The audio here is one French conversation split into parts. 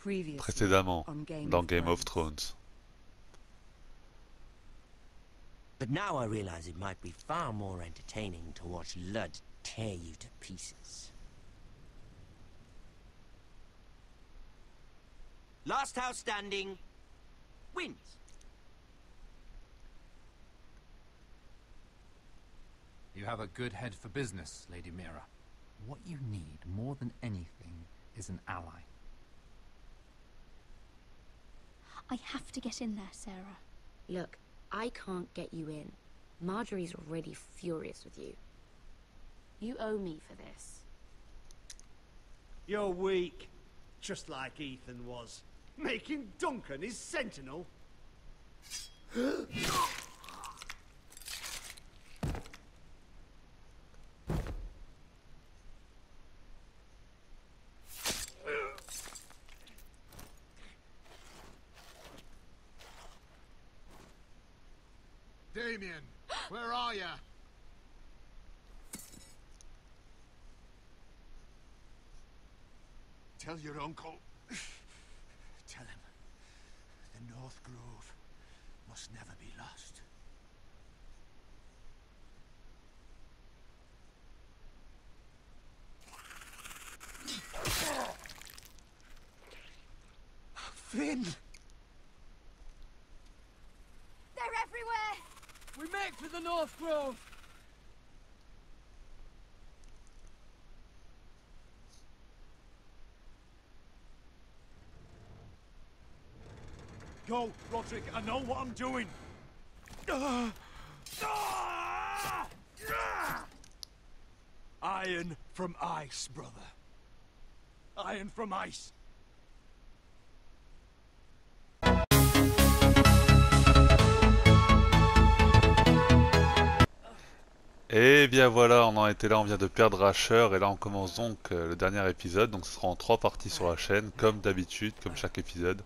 Précédemment, dans Game of Thrones. But now I realize it might be far more entertaining to watch Lud tear you to pieces. Last house standing wins. You have a good head for business, Lady Mira. What you need more than anything is an ally. I have to get in there, Sarah. Look, I can't get you in. Marjorie's already furious with you. You owe me for this. You're weak. Just like Ethan was. Making Duncan his sentinel. Damien, where are ya? Tell your uncle. Tell him the North Grove must never be lost. Finn! They're everywhere! We make for the North Grove! Go, Roderick, I know what I'm doing. Iron from ice, brother. Iron from ice. Et bien voilà, on en était là, on vient de perdre Asher, et là on commence donc le dernier épisode, donc ce sera en 3 parties sur la chaîne, comme d'habitude, comme chaque épisode.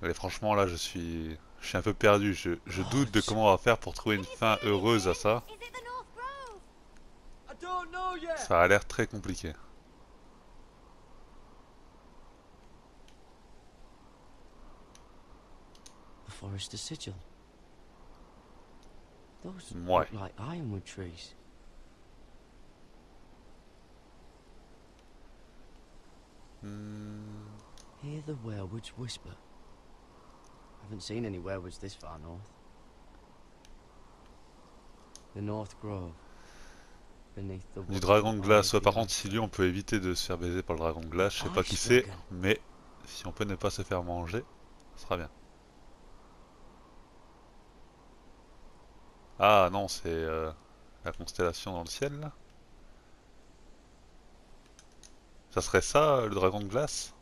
Et franchement là je suis un peu perdu, je doute de comment on va faire pour trouver une fin heureuse à ça. Ça a l'air très compliqué. The forest of sigil. Those Ouais. look like ironwood trees. Hear the werewoods whisper. Haven't seen any werewoods this far north. The North Grove. Beneath the Du dragon de glace, ouais, par contre si lui on peut éviter de se faire baiser par le dragon de glace, je sais pas qui c'est, mais si on peut ne pas se faire manger, ce sera bien. Ah non, c'est la constellation dans le ciel là. Ça serait ça, le dragon de glace?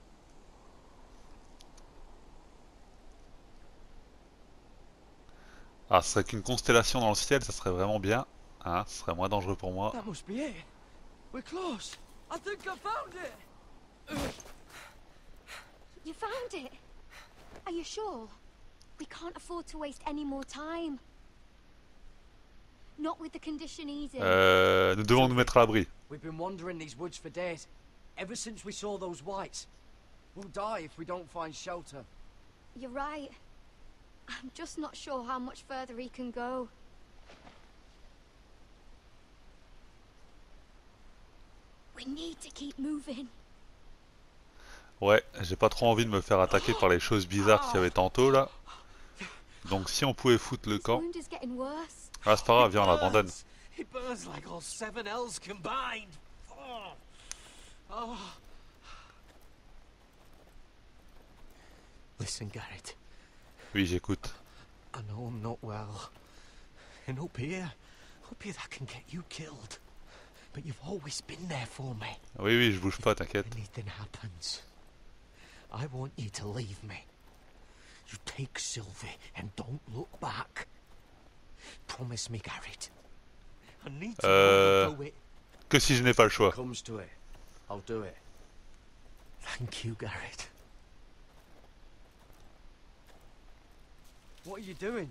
Ah, ce serait qu'une constellation dans le ciel, ça serait vraiment bien. Hein, ce serait moins dangereux pour moi. That must be it. We're close. I think I found it. You found it? Are you sure? We can't afford to waste any more time. Not with the condition easing. Nous devons nous mettre à l'abri. We've been wandering these woods for days. Ever since we saw those whites. We'll die if we don't find shelter. You're right. I'm just not sure how much further he can go. We need to keep moving. Ouais, j'ai pas trop envie de me faire attaquer par les choses bizarres qu'il y avait tantôt là. Donc si on pouvait foutre le camp. Ah c'est pas grave, viens on l'abandonne. It burns like all 7 L's combined. Oh. Listen, Garrett. Oui, j'écoute. I know I'm not well. And up here that can get you killed. But you've always been there for me. Oui, oui, je bouge pas, t'inquiète. If anything happens, I want you to leave me. You take Sylvie and don't look back. Promise me, Garrett. I need to know you'll do it. Que si je n'ai pas le choix. Comes to it, I'll do it. Thank you, Garrett. What are you doing?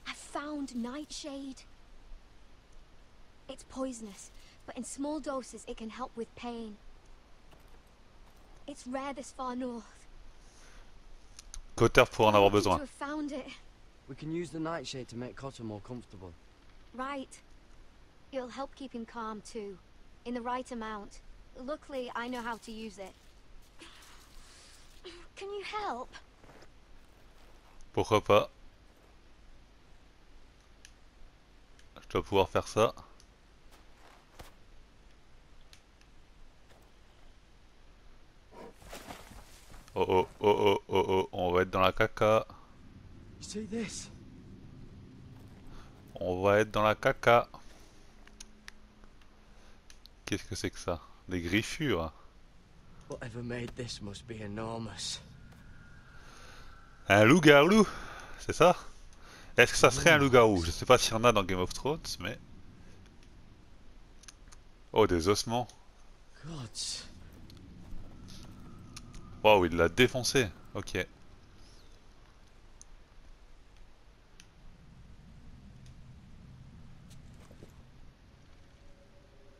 I found nightshade. It's poisonous, but in small doses it can help with pain. It's rare this far north. Cotter pour en avoir Lucky besoin. to have found it. We can use the nightshade to make Cotter more comfortable. Right. It'll help keep him calm too, in the right amount. Luckily, I know how to use it. Can you help? Pourquoi pas? Je dois pouvoir faire ça. Oh oh oh oh oh oh, on va être dans la caca. You see this? On va être dans la caca. Qu'est-ce que c'est que ça? Des griffures. Whatever made this must be enormous. Un loup-garou, c'est ça? Est-ce que ça serait un loup-garou? Je sais pas s'il y en a dans Game of Thrones, mais... Oh, des ossements. Gods. Waouh, il l'a défoncé. Ok.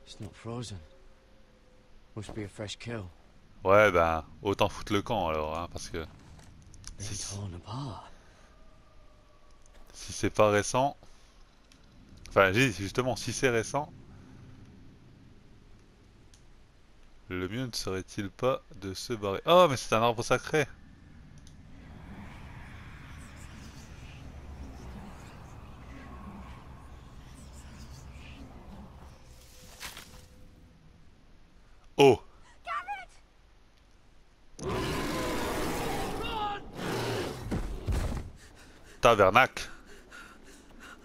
It's not frozen. Must be a fresh kill. Ouais, ben, autant foutre le camp alors, hein, parce que... Been torn apart. Si c'est pas récent... Enfin, justement, si c'est récent... Le mieux ne serait-il pas de se barrer... Oh, mais c'est un arbre sacré! Oh! Tabernacle!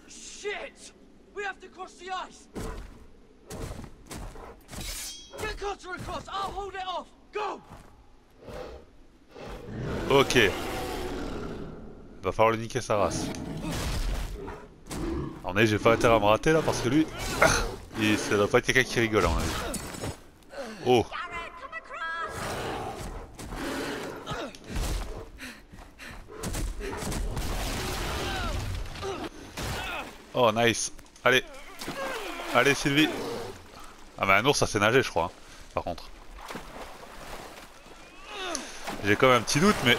Shit! We have to cross the ice! Get Cotter across! I'll hold it off! Go! Ok. Va falloir le niquer sa race. Alors, j'ai pas intérêt à me rater là parce que lui... ça doit pas être quelqu'un qui rigole, à mon avis. Oh! Oh, nice. Allez. Allez, Sylvie. Ah, mais un ours, ça sait nager, je crois. Hein, par contre. J'ai quand même un petit doute, mais...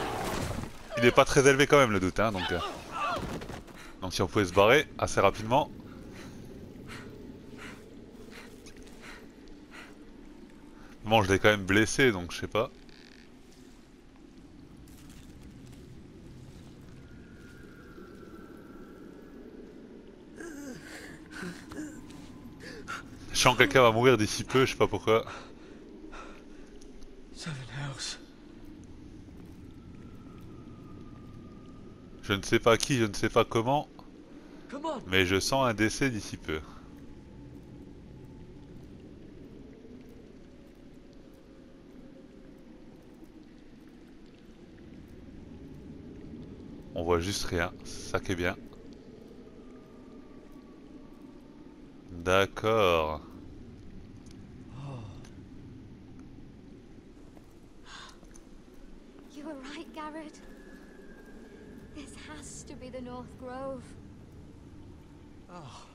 Il est pas très élevé quand même, le doute. Hein, donc si on pouvait se barrer assez rapidement... Bon, je l'ai quand même blessé, donc je sais pas. Je sens que quelqu'un va mourir d'ici peu, je sais pas pourquoi. Seven Hells. Je ne sais pas qui, je ne sais pas comment, Come on! mais je sens un décès d'ici peu. On voit juste rien, c'est ça qui est bien. D'accord. You were right, Garrett. This has to be the North Grove. Oh,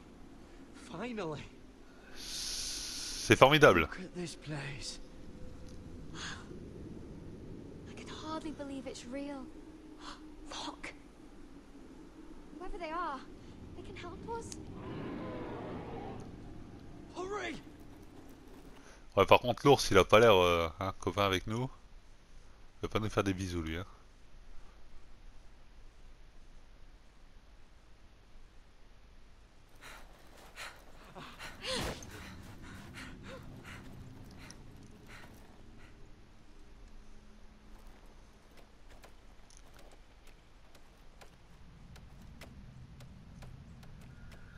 finally! C'est formidable. Look at this place. I can hardly believe it's real. Look. Whoever they are, they can help us. Hurry! Ouais, par contre, l'ours, il a pas l'air copain avec nous. Il va pas nous faire des bisous, lui. Hein.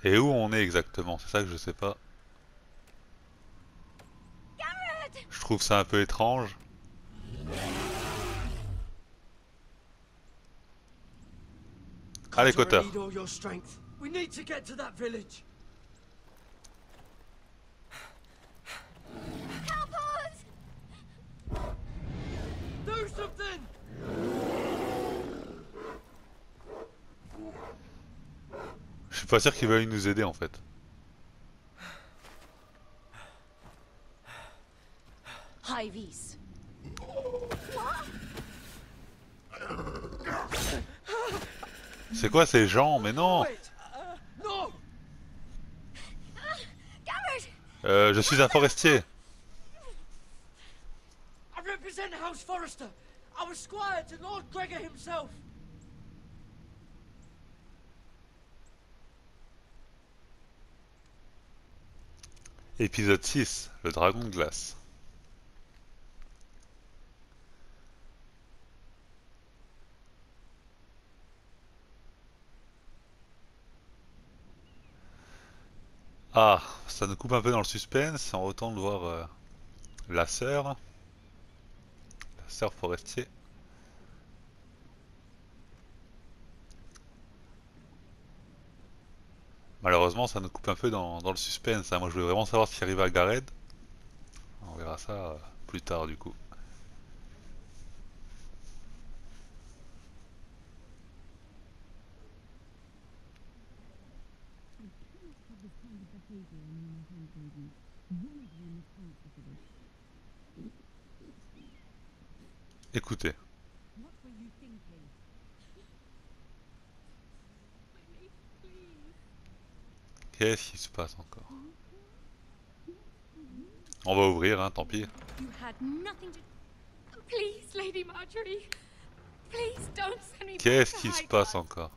Et où on est exactement? C'est ça que je sais pas. Je trouve ça un peu étrange. Allez, Cotter. I need all your strength. We need to get to that village. Help us! Do something! Je suis pas sûr qu'il veuille nous aider en fait. High vis. C'est quoi ces gens? Mais non! Wait! No! Garrett! Je suis un forestier. I represent House Forrester. I was squire to Lord Gregor himself. Épisode 6, le dragon de glace. Ah, ça nous coupe un peu dans le suspense. On retourne voir la sœur forestier. Malheureusement, ça nous coupe un peu dans le suspense, hein. Moi, je voulais vraiment savoir ce qui arrivait à Gareth. On verra ça plus tard, du coup. Écoutez. Qu'est-ce qui se passe encore? On va ouvrir, hein, tant pis. You had nothing to... Please, Lady Marjorie. Please don't send me back Qu'est-ce to qui se High passe Garth. encore?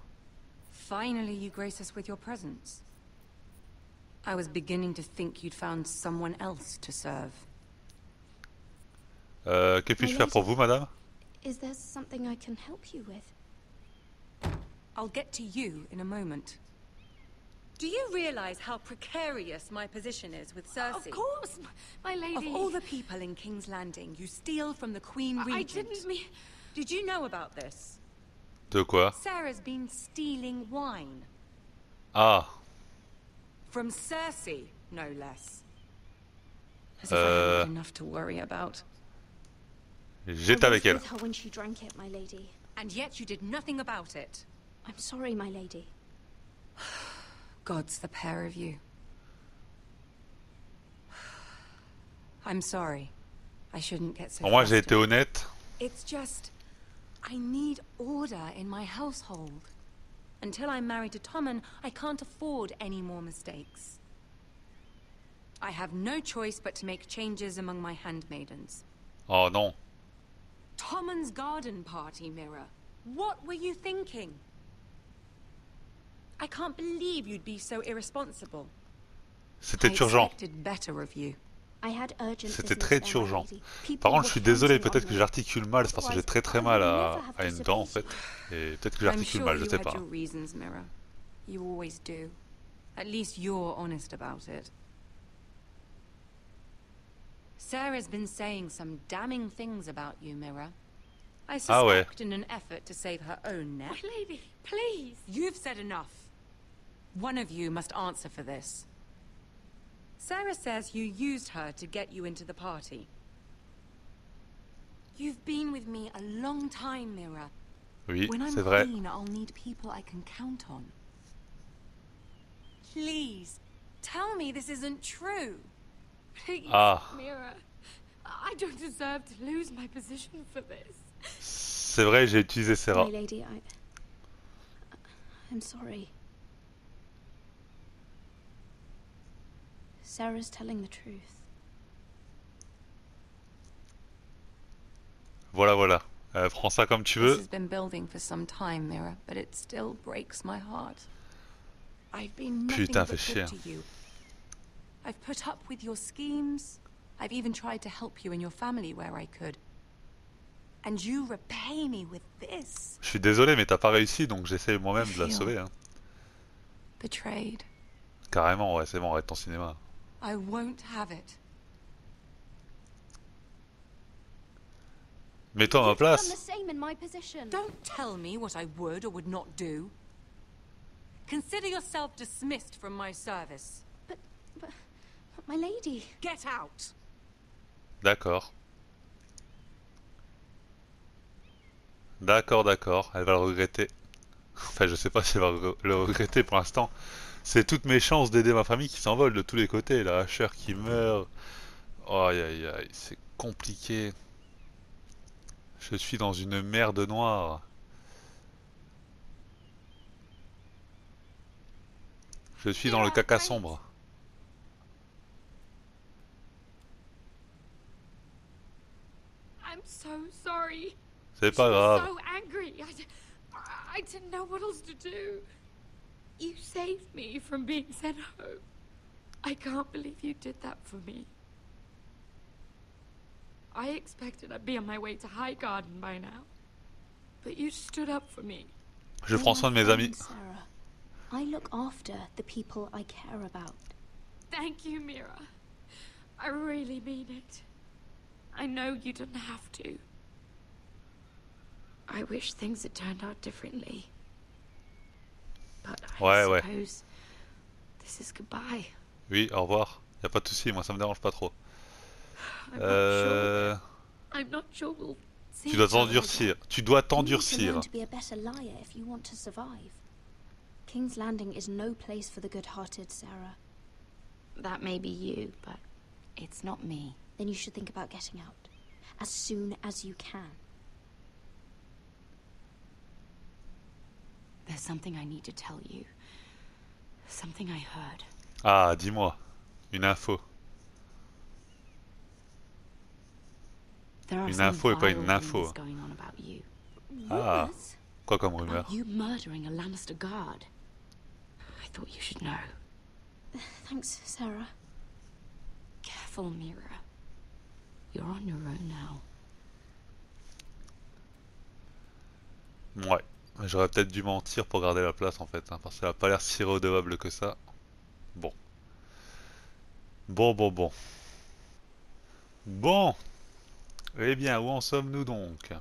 Finally, you grace us with your presence. I was beginning to think you'd found someone else to serve. Que puis-je faire pour vous, madame? Is there something I can help you with? I'll get to you in a moment. Do you realize how precarious my position is with Cersei? Of course, my lady. Of all the people in King's Landing, you steal from the Queen I Regent. didn't mean... Did you know about this? De quoi? Sarah's been stealing wine. Ah, From Cersei, no less. As if I had enough to worry about. j'étais avec elle. with her when she drank it, my lady. And yet you did nothing about it. I'm sorry, my lady. Gods, the pair of you. I'm sorry. I shouldn't get so Bon, moi, j'ai été flustered. honnête. It's just... I need order in my household. Until I'm married to Tommen, I can't afford any more mistakes. I have no choice but to make changes among my handmaidens. Oh non. Tommen's garden party, Mirror. What were you thinking? I can't believe you'd be so irresponsible. C'était I urgent. expected better of you. I had urgent C'était business très there, my urgent. lady. People Par contre, were je suis désolé, counting peut-être on que me. j'articule mal, c'est parce que j'ai très mal à une dent en fait. Et peut-être que I'm j'articule sure mal, je you sais had pas. your reasons, Mirror. You always do. At least you're honest about it. Sarah's been saying some damning things about you, Mirror. I Ah ouais. suspect in an effort to save her own neck. My lady, please. You've said enough. One of you must answer for this. Sarah says you used her to get you into the party. You've been with me a long time, Mirror. Oui, When I'm c'est vrai. queen, I'll need people I can count on. Please, tell me this isn't true. Please, Ah. Mira. I don't deserve to lose my position for this. C'est vrai, j'ai utilisé Serra. My lady, I'm sorry. Sarah's telling the truth. Voilà, voilà. Prends ça comme tu This veux. has been building for some time, Mira, but it still breaks my heart. I've been nothing Putain, but fais good chier. to you. I've put up with your schemes. I've even tried to help you and your family where I could. And you repay me with this. Je suis désolé, mais t'as pas réussi, donc j'essaie moi-même de la sauver. Hein. Betrayed. Carrément, ouais, c'est bon, arrête ton cinéma. I won't have it. Mets-toi à ma You've done the place. same in my position. Don't tell me what I would or would not do. Consider yourself dismissed from my service. But my lady. Get out! D'accord. D'accord, d'accord. Elle va le regretter. Enfin, je sais pas si elle va le regretter pour l'instant. C'est toutes mes chances d'aider ma famille qui s'envolent de tous les côtés. La Asher qui meurt. Aïe aïe aïe, c'est compliqué. Je suis dans une merde noire. Je suis dans le caca sombre. I'm so sorry. C'est pas grave. So angry. I didn't know what else to do. You saved me from being sent home. I can't believe you did that for me. I expected I'd be on my way to High Garden by now. But you stood up for me. Je prends soin de mes amis. Sarah. I look after the people I care about. Thank you, Mira. I really mean it. I know you didn't have to. I wish things had turned out differently. But I suppose this is goodbye. Oui, au revoir. Y a pas de souci, moi ça me dérange pas trop. I'm not sure we'll see Tu dois each other t'endurcir. Tu dois You need to t'endurcir. learn to be a better liar if you want to survive. King's Landing is no place for the good-hearted, Sarah. That may be you, but it's not me. Then you should think about getting out as soon as you can. There's something I need to tell you. Something I heard. Ah, dis-moi. Une info. There are Une some info et pas une vile info. rumors going on about you. Ah. Quoi comme rumeur? About you murdering a Lannister guard. I thought you should know. Thanks, Sarah. Careful, Mira. You're on your own now. Ouais. J'aurais peut-être dû mentir pour garder la place en fait, hein, parce que ça a pas l'air si redevable que ça. Bon. Bon. Bon. Eh bien, où en sommes-nous donc?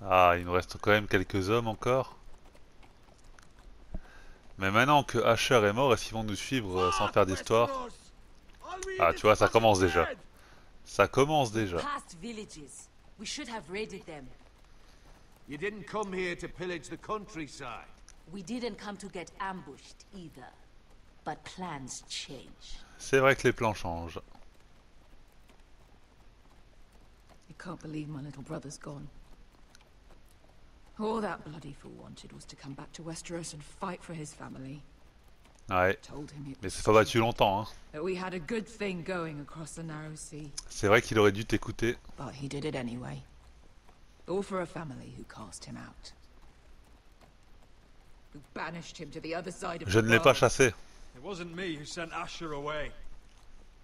Ah, il nous reste quand même quelques hommes encore. Mais maintenant que Asher est mort, est-ce qu'ils vont nous suivre sans faire d'histoire? Ah, tu vois, ça commence déjà. Ça commence déjà. Past villages. We should have raided them. You didn't come here to pillage the countryside. We didn't come to get ambushed either. But plans change. C'est vrai que les plans changent. You can't believe my little brother's gone. All that bloody fool wanted was to come back to Westeros and fight for his family. Ouais. Told him it Mais was c'est pas battu longtemps, hein. that we had a good thing going across the narrow sea. C'est vrai qu'il aurait dû t'écouter. But he did it anyway. All for a family who cast him out. Who banished him to the other side of Je the ne l'ai pas world. chassé. It wasn't me who sent Asher away.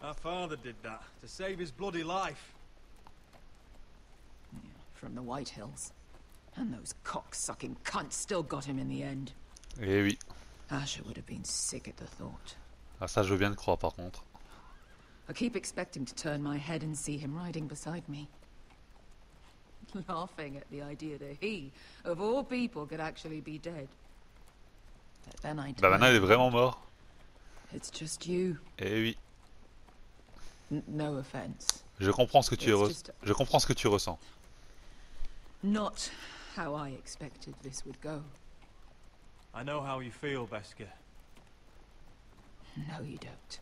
Our father did that to save his bloody life. Yeah, from the White Hills. And those cock-sucking cunts still got him in the end. Eh oui. Asher would have been sick at the thought. Ah, ça je veux bien le croire par contre. I keep expecting to turn my head and see him riding beside me. Laughing at the idea that he, of all people, could actually be dead. But then I Bah maintenant il est vraiment mort. It's just you. Eh oui. No offense. Je comprends ce que tu It's just- Je comprends ce que tu ressens. Not how I expected this would go. I know how you feel, Beskar. No, you don't.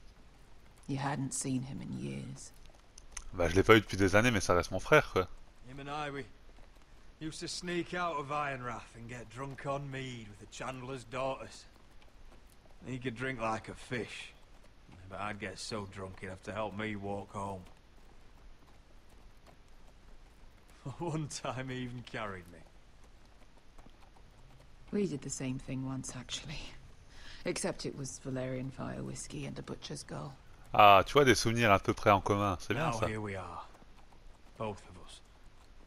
You hadn't seen him in years. Bah je l'ai pas eu depuis des années mais ça reste mon frère quoi. Him and I, we used to sneak out of Ironrath and get drunk on mead with the Chandler's daughters. He could drink like a fish, but I'd get so drunk he'd have to help me walk home. One time he even carried me. We did the same thing once, actually. Except it was Valerian fire whiskey and a butcher's girl. Ah, tu vois des souvenirs à peu près en commun, c'est bien Now ça. here we are, both of us,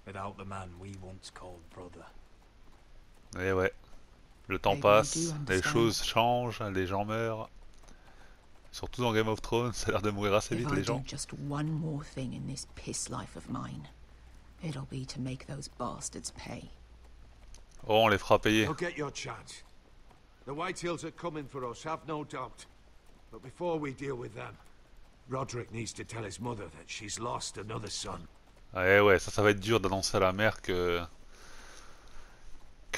without the man we once called brother. Eh ouais. Le temps Maybe passe, you do les understand. choses changent, les gens meurent. Surtout dans Game of Thrones, ça a l'air de mourir assez If vite I les do gens. just one more thing in this piss life of mine, it'll be to make those bastards pay. Oh, on les fera payer. You'll get your chance. The White Hills are coming for us, have no doubt. But before we deal with them, Roderick needs to tell his mother that she's lost another son. Ah, eh ouais, ça va être dur d'annoncer à la mère que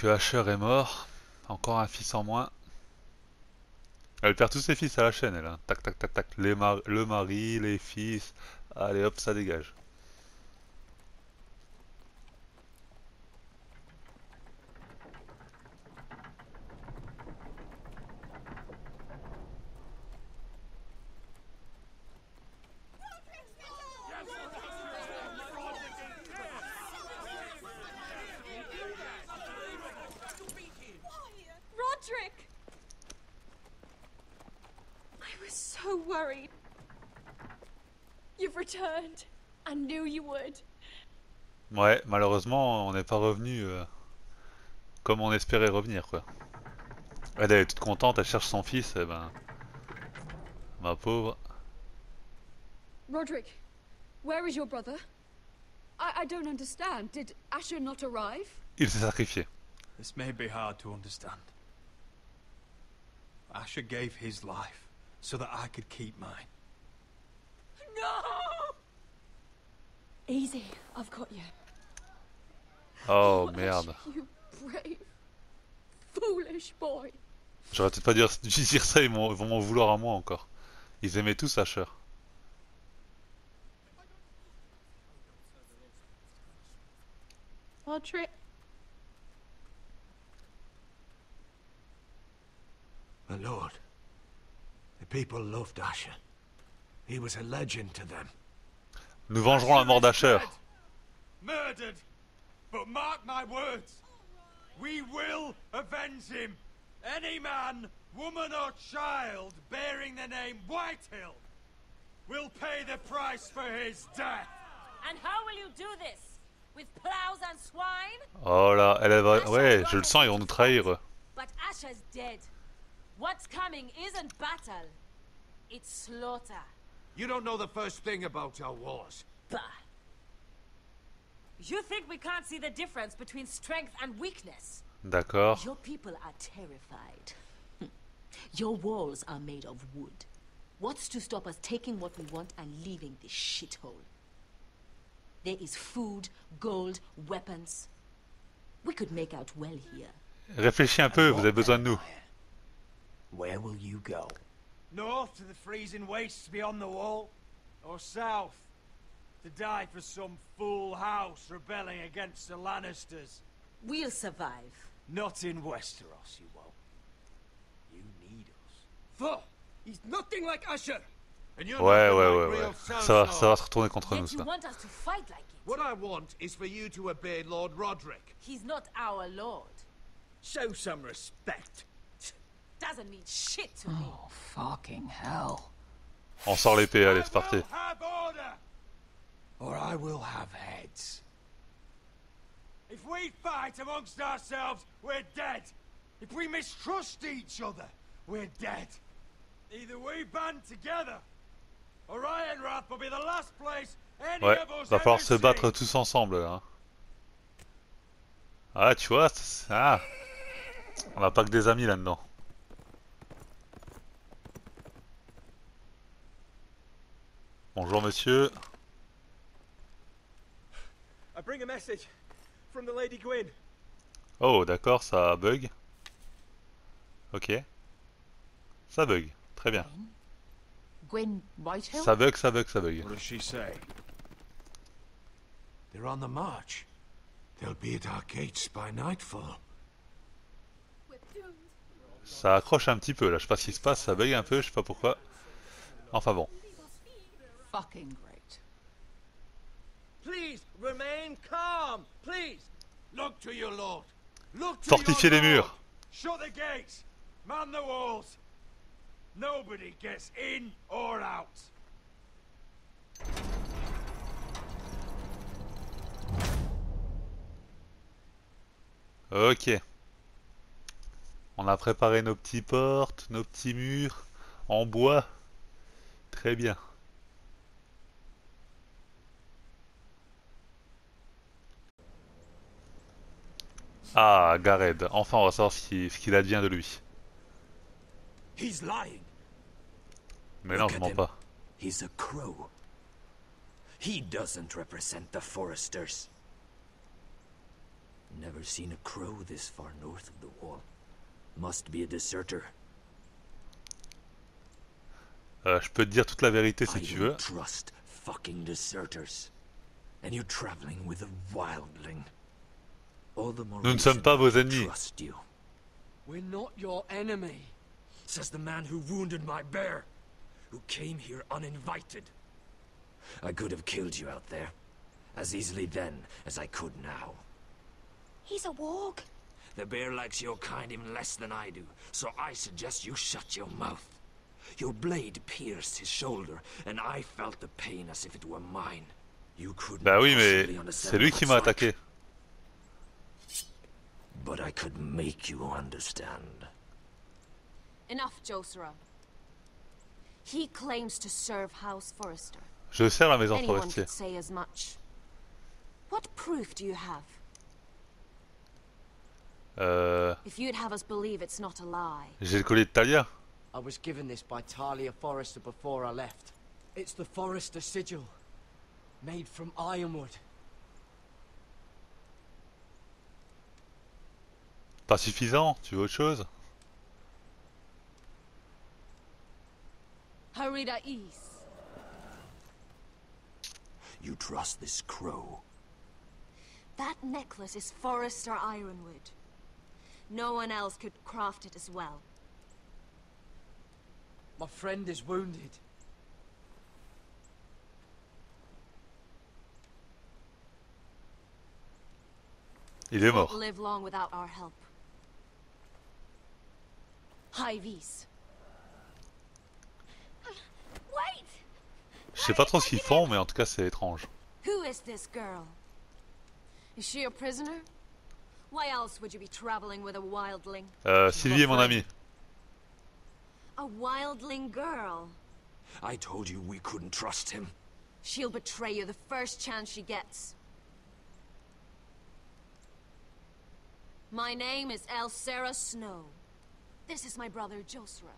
Asher est mort. Encore un fils en moins. Elle perd tous ses fils à la chaîne, elle. Hein. Tac, tac, tac, tac. Le mari, les fils. Allez, hop, ça dégage. was so worried. You've returned. I knew you would. Ouais, malheureusement, on n'est pas revenu comme on espérait revenir, quoi. Elle est toute contente, elle cherche son fils, et ben... Ma pauvre. Roderick, where is your brother? I don't understand. Did Asher not arrive? Il s'est sacrifié. This may be hard to understand. Asher gave his life so that I could keep mine. No! Easy, I've got you. Oh merde. You brave, foolish boy. J'aurais peut-être pas dû dire ça, ils vont m'en vouloir à moi encore. Ils aimaient tous Asher. Roderick. My lord, the people loved Asher. He was a legend to them. Nous vengerons la mort d'Asher. Murdered! But mark my words, we will avenge him. Any man, woman or child bearing the name Whitehill will pay the price for his death. And how will you do this? With plows and swine? Oh là, elle va... Ouais, je le sens, ils vont nous trahir. Eux. But Asher's dead. What's coming isn't battle. It's slaughter. You don't know the first thing about our wars. Bah. You think we can't see the difference between strength and weakness? D'accord. Your people are terrified. Your walls are made of wood. What's to stop us taking what we want and leaving this shithole? There is food, gold, weapons. We could make out well here. Réfléchis un peu, vous avez besoin de nous. Where will you go? North to the freezing wastes beyond the wall, or south to die for some fool house rebelling against the Lannisters. We'll survive. Not in Westeros, you won't. You need us. For he's nothing like Asher. And you're Ouais, nothing ouais, like ouais, real ouais. South Ça va Lord. se retourner contre nous, Yet you ça. want us to fight like it. What I want is for you to obey Lord Roderick. He's not our lord. Show some respect. Doesn't mean shit to me. Oh, fucking hell. On sort l'épée, allez, c'est parti. I will have order. Or I will have heads. If we fight amongst ourselves, we're dead. If we mistrust each other, we're dead. Either we band together, or Ironrath will be the last place any Ouais, of us va falloir ever se battre see. tous ensemble, là. Ah, tu vois, ah. On n'a pas que des amis là-dedans. Bonjour monsieur. I bring a message from the Lady Gwyn. Oh d'accord, ça bug. Ok. Ça bug, très bien. Gwyn Whitehill? Ça bug, ça bug, ça bug. What does she say? They're on the march. They'll be at our gates by nightfall. Ça accroche un petit peu là, je sais pas ce qui se passe, ça bug un peu, je sais pas pourquoi. Enfin bon. Fucking great. Please remain calm. Please. Look to your lord. Look to Fortifier your les lord. murs. Shut the gates. Man the walls. Nobody gets in or out. Ok. On a préparé nos petites portes, nos petits murs en bois. Très bien. Ah, Gareth. Enfin, on va savoir ce qu'il advient de lui. He's lying. Mais non, je mens pas. He's a crow. He doesn't represent the foresters. Never seen a crow this far north of the wall. Must be a deserter. Je peux te dire toute la vérité si tu veux. I don't trust fucking deserters. And you're traveling with a wildling. All the more Nous ne sommes pas vos ennemis. trust you. We're not your enemy. Says the man who wounded my bear, who came here uninvited. I could have killed you out there, as easily then as I could now. He's a warg. The bear likes your kind even less than I do, so I suggest you shut your mouth. Your blade pierced his shoulder, and I felt the pain as if it were mine. You couldn't Bah oui, mais possibly understand c'est lui what qui it's m'a like. attaqué. But I could make you understand. Enough, Josera. He claims to serve House Forrester. Je sers la maison Anyone forestier. could say as much. What proof do you have? If you'd have us believe it's not a lie. J'ai le collier de Talia. I was given this by Talia Forrester before I left. It's the Forrester sigil, made from ironwood. Pas suffisant, tu veux autre chose? Harida East. You trust this crow? That necklace is Forrester ironwood. No one else could craft it as well. My friend is wounded. Il est Won't mort. live long without our help. High vis. Wait! Je sais pas trop ce qu'ils font, mais en tout cas c'est étrange. Who is this girl? Is she a prisoner? Why else would you be traveling with a wildling? Sylvie est mon ami. A wildling girl. I told you we couldn't trust him. She'll betray you the first chance she gets. My name is Elsera Snow. This is my brother Josera.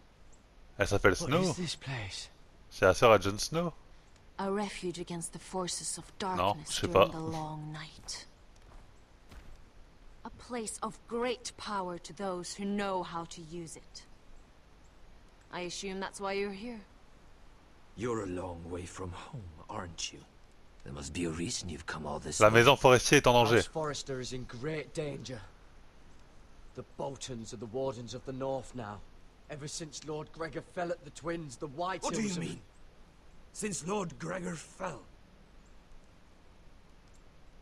Elle s'appelle What Snow. is this place? C'est la sœur à Jon Snow. A refuge against the forces of Non, darkness je sais during pas. the long night. A place of great power to those who know how to use it. I assume that's why you're here. You're a long way from home, aren't you? There must be a reason you've come all this La way. maison forestier est en danger. House Forrester is in great danger. The Boltons are the Wardens of the North now. Ever since Lord Gregor fell at the Twins, the White What do you Hills have- mean? Since Lord Gregor fell?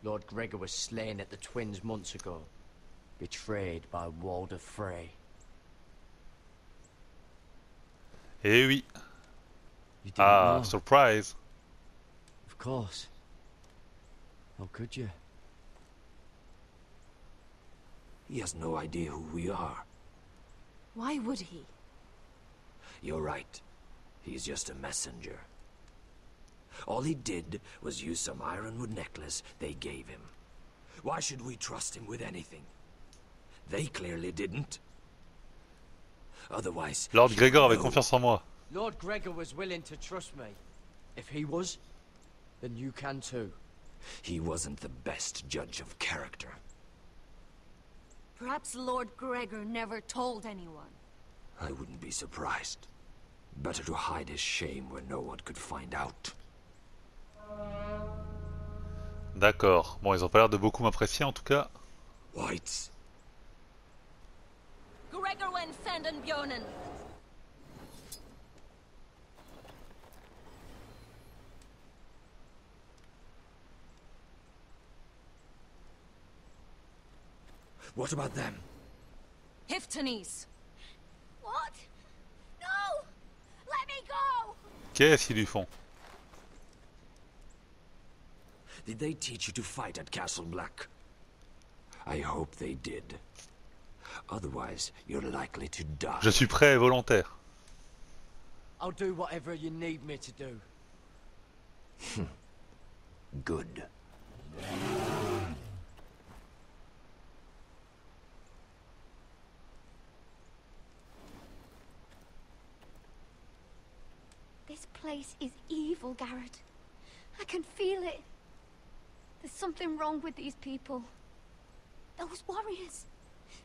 Lord Gregor was slain at the Twins months ago. Betrayed by Walder Frey. Eh oui. You didn't Ah, know? surprise. Of course. How could you? He has no idea who we are. Why would he? You're right. He's just a messenger. All he did was use some ironwood necklace they gave him. Why should we trust him with anything? They clearly didn't. Otherwise... Lord Gregor avait No. confiance en moi. Lord Gregor was willing to trust me. If he was, then you can too. He wasn't the best judge of character. Perhaps Lord Gregor never told anyone. I wouldn't be surprised. Better to hide his shame where no one could find out. D'accord. Bon, ils ont pas l'air de beaucoup m'apprécier en tout cas. Whites. Gregor wen fenden bjonen. What about them? Hiftanes. What? No! Let me go! Qu'est-ce qu'ils lui font? Did they teach you to fight at Castle Black? I hope they did. Otherwise, you're likely to die. Je suis prêt et volontaire. I'll do whatever you need me to do. Good. This place is evil, Garrett. I can feel it. There's something wrong with these people. Those warriors.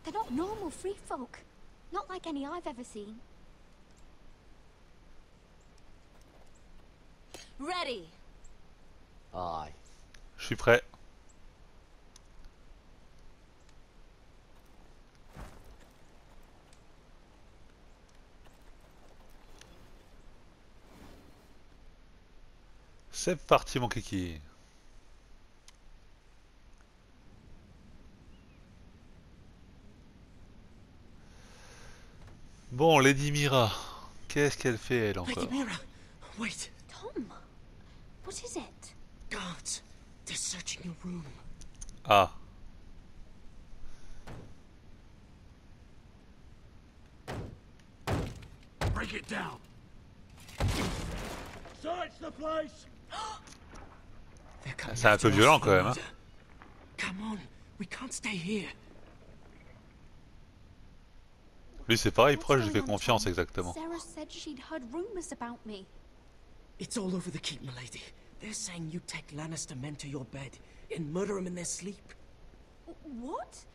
They're not normal free folk. Not like any I've ever seen. Ready. Aye. Je suis prêt. C'est parti mon kiki. Bon, Lady Mira. Qu'est-ce qu'elle fait elle encore? Lady Mira, wait. Tom, what is it? Guards, they're searching your room. Ah. Break it down. Search the place. C'est un peu violent quand même. Hein. Come on, we can't stay here. Lui c'est pareil, pourquoi je What's lui fais going on, confiance Tom? exactement? Sarah said she'd heard rumors about me. It's all over the keep, milady. They're saying you take Lannister men to your bed and murder them in their sleep. What?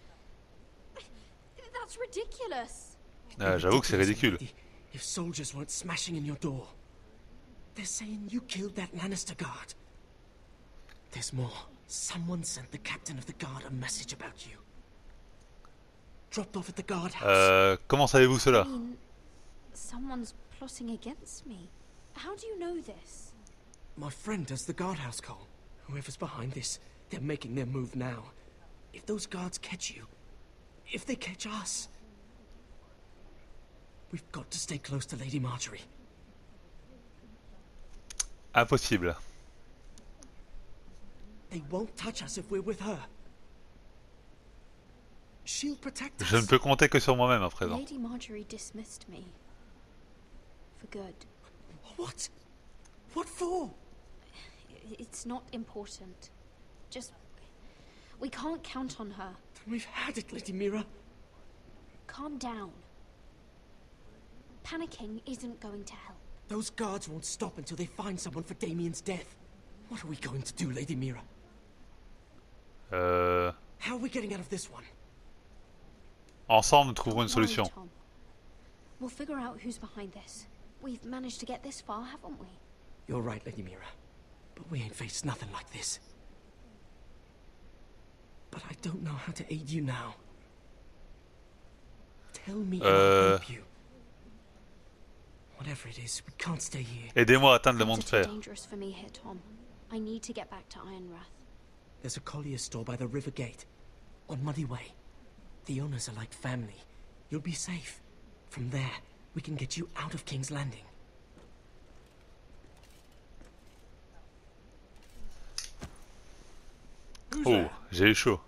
That's ridiculous. J'avoue que c'est ridicule. If soldiers weren't smashing in your door. They're saying you killed that Lannister guard. There's more. Someone sent the captain of the guard a message about you. Dropped off at the guardhouse. Comment savez-vous cela? I mean, someone's plotting against me. How do you know this? My friend does the guardhouse call. Whoever's behind this, they're making their move now. If those guards catch you, if they catch us, we've got to stay close to Lady Marjorie. Impossible. They won't touch us if we're with her. She'll protect us. Je ne peux compter que sur moi-même à présent. Lady Marjorie dismissed me. For good. What? What for? It's not important. Just... we can't count on her. Then we've had it, Lady Mira. Calm down. Panicking isn't going to help. Those guards won't stop until they find someone for Damien's death. What are we going to do, Lady Mira? How are we getting out of this one? Ensemble, nous trouverons une Don't worry, solution. Tom. We'll figure out who's behind this. We've managed to get this far, haven't we? You're right, Lady Mira. But we ain't faced nothing like this. But I don't know how to aid you now. Tell me and I'll help you. Whatever it is, we can't stay here. Aidez-moi à atteindre le monde It's fer. too dangerous for me here, Tom. I need to get back to Ironrath. There's a collier store by the river gate. On Muddy Way. The owners are like family. You'll be safe. From there, we can get you out of King's Landing. Oh, j'ai eu chaud.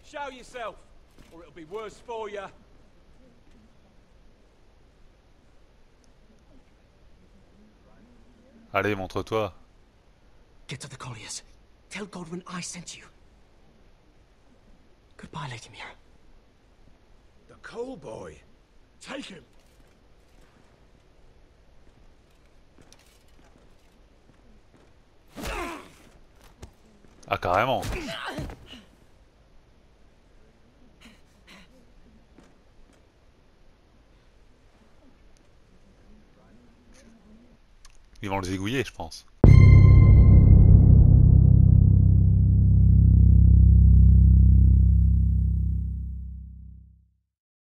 Show yourself, or it'll be worse for you. Allez, montre-toi. Get to the colliers. Tell Godwin I sent you. Goodbye, Lady Mira. The coal boy. Take him. Ah, carrément. Ils vont le zigouiller, je pense.